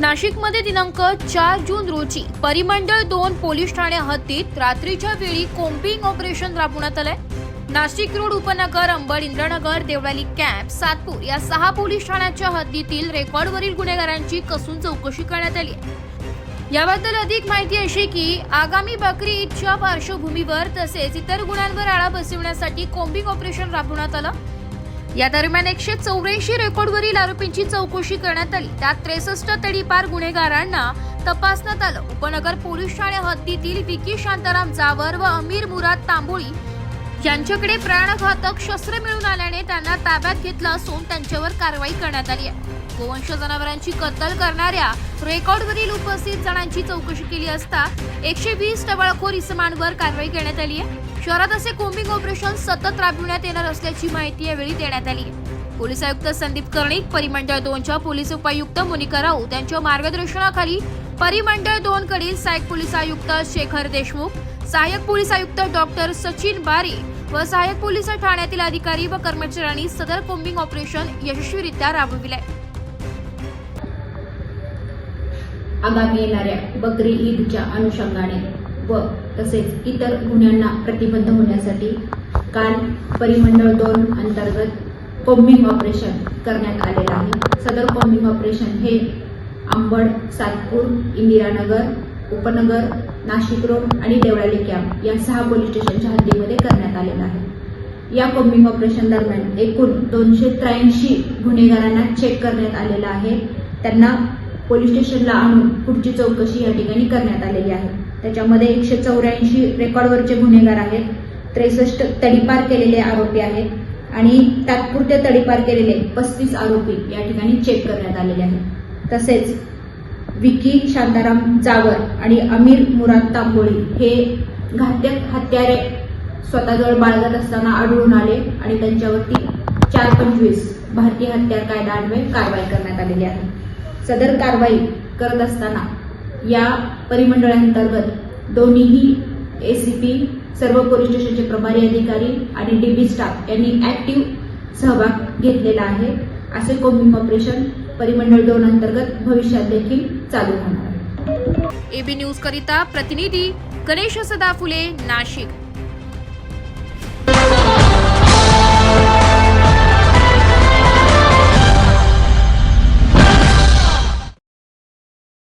नाशिकमध्ये दिनांक 4 जून रोजी परिमंडळ 2 पोलीस ठाणे हद्दीत रात्रीच्या वेळी कोम्बिंग ऑपरेशन राबवण्यात आले। नाशिक रोड, उपनगर, अंबड, इंद्रनगर, देवळाली कॅम्प, सातपूर या 6 पोलीस ठाण्याच्या हद्दीतील रेकॉर्डवरील गुन्हेगारांची कसून चौकशी करण्यात आली। याबद्दल अधिक माहिती अशी की आगामी बकरी ईदच्या पार्श्वभूमीवर तसेच इतर गुन्ह्यांवर आळा बसविण्यासाठी कोम्बिंग ऑपरेशन राबवण्यात आलं। या दरम्यान 184 रेकॉर्डवरील आरोपींची चौकशी करण्यात आली। त्यात 63 तडीपार गुन्हेगारांना तपासण्यात आलं। उपनगर पोलीस ठाणे हद्दीतील विकी शांताराम जावर व अमीर मुराद तांबोळी यांच्याकडे प्राणघातक शस्त्र मिळून आल्याने त्यांना ताब्यात घेतलं असून त्यांच्यावर कारवाई करण्यात आली आहे। गोवंश जनावरांची कत्तल करणाऱ्या रेकॉर्डवरील उपस्थित जणांची चौकशी केली असता 120 टवाळखोर इसमांवर कारवाई करण्यात आली आहे। शहरात असे कोम्बिंग ऑपरेशन सतत राबविण्यात येणार असल्याची माहिती यावेळी देण्यात आली आहे। पोलीस आयुक्त संदीप कर्णिक, परिमंडळ 2च्या पोलीस उपायुक्त मोनिका राऊत यांच्या मार्गदर्शनाखाली परिमंडळ 2 कडील सहाय्यक पोलीस आयुक्त शेखर देशमुख, सहाय्यक पोलीस आयुक्त डॉक्टर सचिन बारे व सहाय्यक पोलीस ठाण्यातील अधिकारी व कर्मचाऱ्यांनी सदर कोम्बिंग ऑपरेशन यशस्वीरित्या राबविले। आगामी येणाऱ्या बकरी ईदच्या अनुषंगाने व तसेच इतर गुन्ह्यांना प्रतिबंध होण्यासाठी काल परिमंडळ 2 अंतर्गत कोम्बिंग ऑपरेशन करण्यात आलेलं आहे। सदर कोम्बिंग ऑपरेशन हे अंबड, सातपूर, इंदिरानगर, उपनगर, नाशिक रोड आणि देवळाली कॅम्प या 6 पोलीस स्टेशनच्या हद्दीमध्ये करण्यात आलेलं आहे। या कोम्बिंग ऑपरेशन दरम्यान एकूण 283 गुन्हेगारांना चेक करण्यात आलेलं आहे। त्यांना पोलीस स्टेशनला आणून पुढची चौकशी या ठिकाणी करण्यात आलेली आहे। त्याच्यामध्ये 184 रेकॉर्डवरचे गुन्हेगार आहेत, 63 तडीपार केलेले आरोपी आहेत आणि तात्पुरते तडीपार केलेले 35 आरोपी या ठिकाणी चेक करण्यात आलेले आहेत। तसेच विकी शांताराम जावर आणि अमीर मुराद तांबोळी हे घातक हत्यारे स्वतःजवळ बाळगत असताना आढळून आले आणि त्यांच्यावरती 425 भारतीय हत्यार कायदा अन्वये कारवाई करण्यात आलेली आहे। सदर कारवाई करत असताना या परिमंडळांतर्गत दोन्ही एसीपी, सर्व पोलीस स्टेशनचे प्रभारी अधिकारी आणि डीबी स्टाफ यांनी ऍक्टिव्ह सहभाग घेतलेला आहे। असे कोम्बिंग ऑपरेशन परिमंडळ 2 अंतर्गत भविष्यात देखील चालू राहणार आहे। एबी न्यूज करिता प्रतिनिधी गणेश सदाफुले, नाशिक।